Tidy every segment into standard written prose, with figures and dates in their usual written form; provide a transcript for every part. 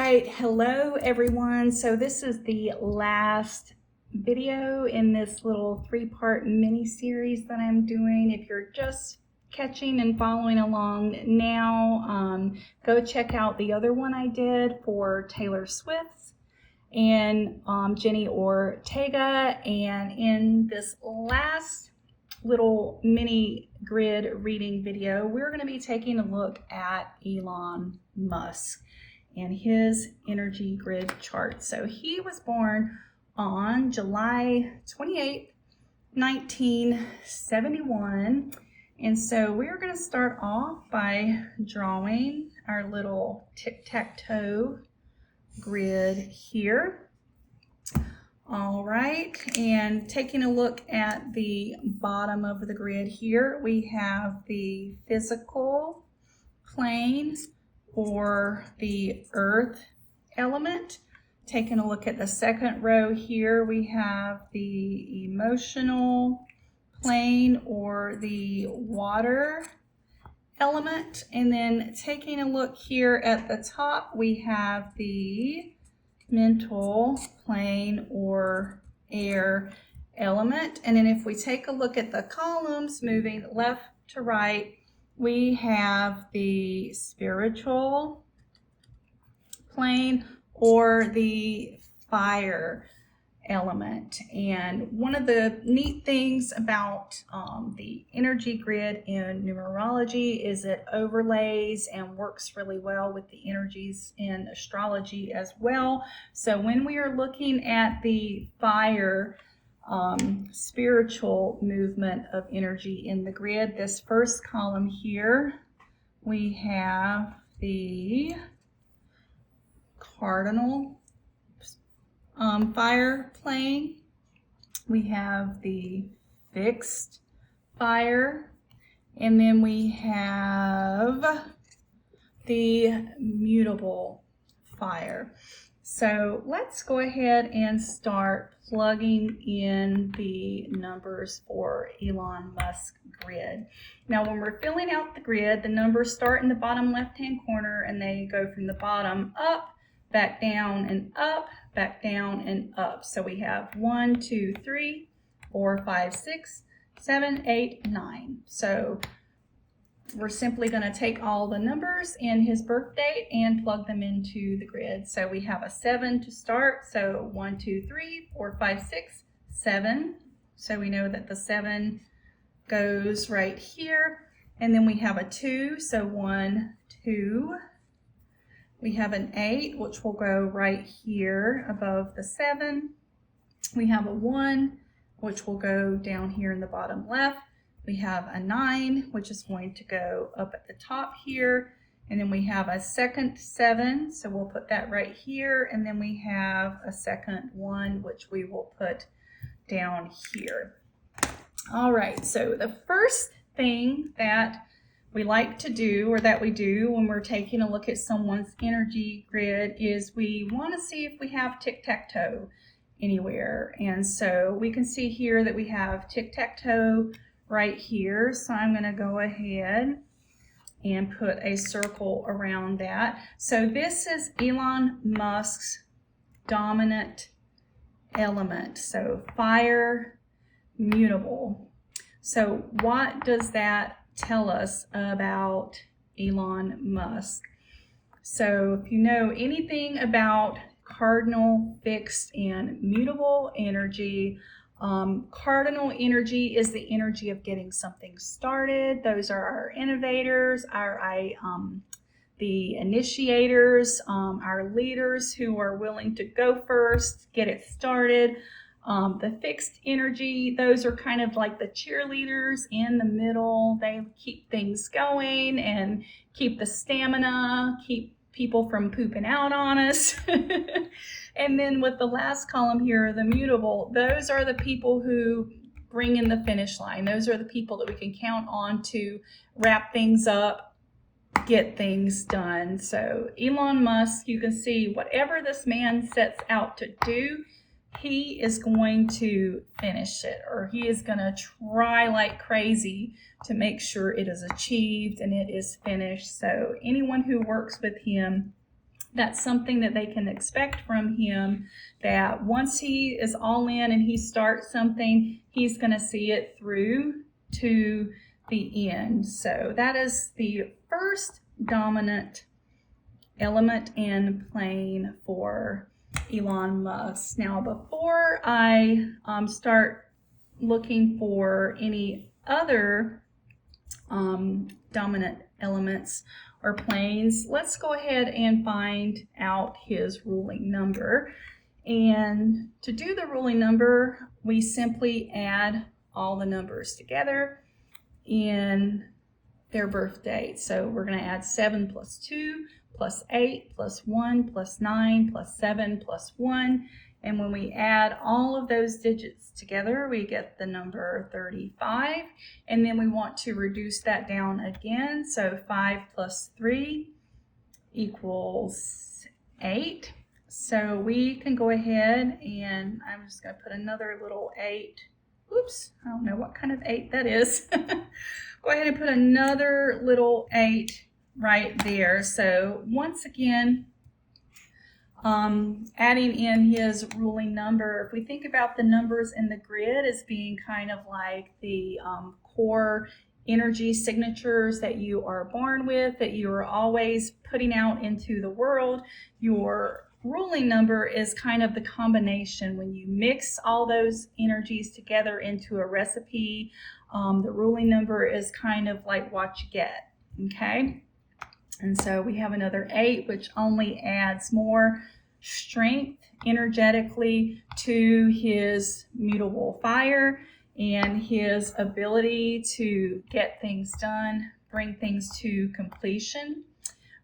right, hello everyone. So this is the last video in this little three-part mini series that I'm doing. If you're just catching and following along now, go check out the other one I did for Taylor Swift and Jenna Ortega. And in this last little mini grid reading video, we're going to be taking a look at Elon Musk and his energy grid chart. So he was born on July 28, 1971. And so we're going to start off by drawing our little tic-tac-toe grid here. All right, and taking a look at the bottom of the grid here, we have the physical plane or the earth element. Taking a look at the second row here, we have the emotional plane or the water element. And then taking a look here at the top, we have the mental plane or air element. And then if we take a look at the columns moving left to right, we have the spiritual plane or the fire element. And one of the neat things about the energy grid in numerology is it overlays and works really well with the energies in astrology as well. So when we are looking at the fire spiritual movement of energy in the grid, this first column here, we have the cardinal fire plane, we have the fixed fire, and then we have the mutable fire. So let's go ahead and start plugging in the numbers for Elon Musk grid. Now when we're filling out the grid, the numbers start in the bottom left-hand corner and they go from the bottom up, back down and up, back down and up. So we have 1, 2, 3, 4, 5, 6, 7, 8, 9. So we're simply going to take all the numbers and his birth date and plug them into the grid. So we have a 7 to start. So 1, 2, 3, 4, 5, 6, 7. So we know that the 7 goes right here. And then we have a 2. So 1, 2. We have an 8, which will go right here above the 7. We have a 1, which will go down here in the bottom left. We have a 9, which is going to go up at the top here. And then we have a second 7, so we'll put that right here. And then we have a second 1, which we will put down here. All right, so the first thing that we like to do, or that we do when we're taking a look at someone's energy grid, is we want to see if we have tic-tac-toe anywhere. And so we can see here that we have tic-tac-toe right here. So I'm going to go ahead and put a circle around that. So this is Elon Musk's dominant element. So fire, mutable. So what does that tell us about Elon Musk? So if you know anything about cardinal, fixed, and mutable energy, cardinal energy is the energy of getting something started. Those are our innovators, the initiators, our leaders who are willing to go first, get it started. The fixed energy, those are kind of like the cheerleaders in the middle. They keep things going and keep the stamina, keep people from pooping out on us. And then with the last column here, the mutable, those are the people who bring in the finish line. Those are the people that we can count on to wrap things up, get things done. So Elon Musk, you can see whatever this man sets out to do, he is going to finish it, or he is going to try like crazy to make sure it is achieved and it is finished. So anyone who works with him That's something that they can expect from him, that once he is all in and he starts something, he's going to see it through to the end. So that is the first dominant element and plane for Elon Musk. Now, before I start looking for any other dominant elements or planes, let's go ahead and find out his ruling number. And to do the ruling number, we simply add all the numbers together in their birth date. So we're going to add 7 plus 2 plus 8 plus 1 plus 9 plus 7 plus 1. And when we add all of those digits together, we get the number 35. And then we want to reduce that down again. So 5 plus 3 equals 8. So we can go ahead and I'm just going to put another little 8. Oops, I don't know what kind of 8 that is. Go ahead and put another little 8 right there. So once again, adding in his ruling number, if we think about the numbers in the grid as being kind of like the core energy signatures that you are born with, that you are always putting out into the world, your ruling number is kind of the combination. When you mix all those energies together into a recipe, the ruling number is kind of like what you get, okay? And so we have another 8, which only adds more strength energetically to his mutable fire and his ability to get things done, bring things to completion,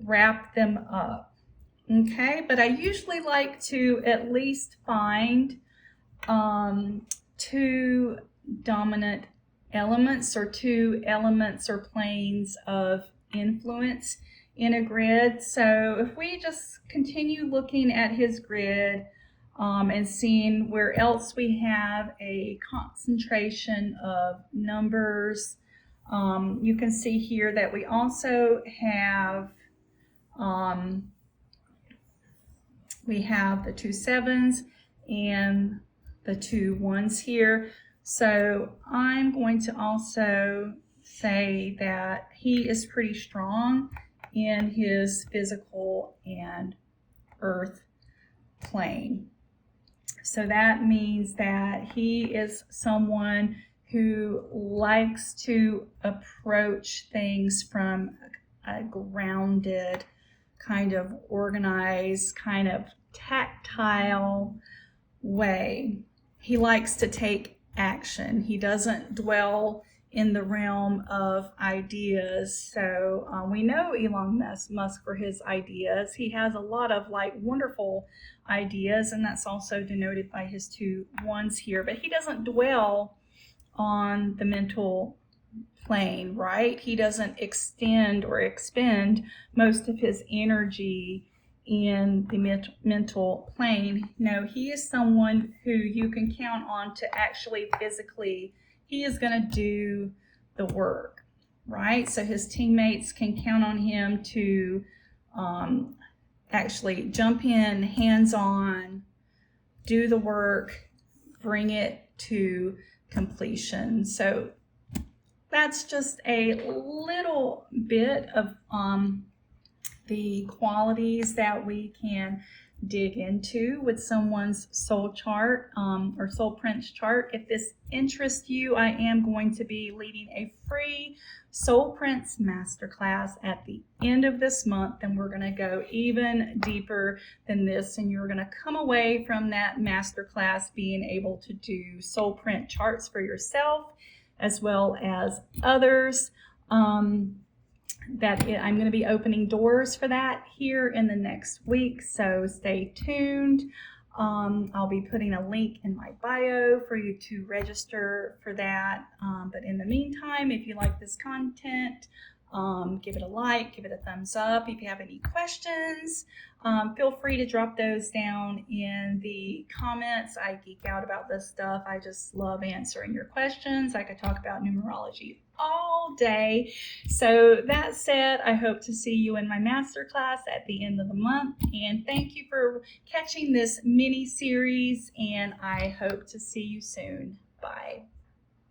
wrap them up. Okay, but I usually like to at least find 2 dominant elements or 2 elements or planes of influence in a grid. So if we just continue looking at his grid and seeing where else we have a concentration of numbers, you can see here that we also have the 2 7s and the 2 1s here. So I'm going to also say that he is pretty strong in his physical and earth plane. So that means that he is someone who likes to approach things from a grounded, kind of organized, kind of tactile way. He likes to take action. He doesn't dwell in the realm of ideas. So we know Elon Musk for his ideas. He has a lot of wonderful ideas, and that's also denoted by his 2 1s here. But he doesn't dwell on the mental plane, right? He doesn't extend or expend most of his energy in the mental plane. No, he is someone who you can count on to actually physically, he is going to do the work, right? So his teammates can count on him to actually jump in, hands-on, do the work, bring it to completion. So that's just a little bit of the qualities that we can dig into with someone's soul chart or soul prints chart. If this interests you, I am going to be leading a free soul prints masterclass at the end of this month, and we're going to go even deeper than this, and you're going to come away from that masterclass being able to do soul print charts for yourself as well as others. That I'm going to be opening doors for that here in the next week, so stay tuned. I'll be putting a link in my bio for you to register for that. But in the meantime, if you like this content, Give it a like, give it a thumbs up. If you have any questions, feel free to drop those down in the comments. I geek out about this stuff. I just love answering your questions. I could talk about numerology all day. So that said, I hope to see you in my masterclass at the end of the month. And thank you for catching this mini series, and I hope to see you soon. Bye.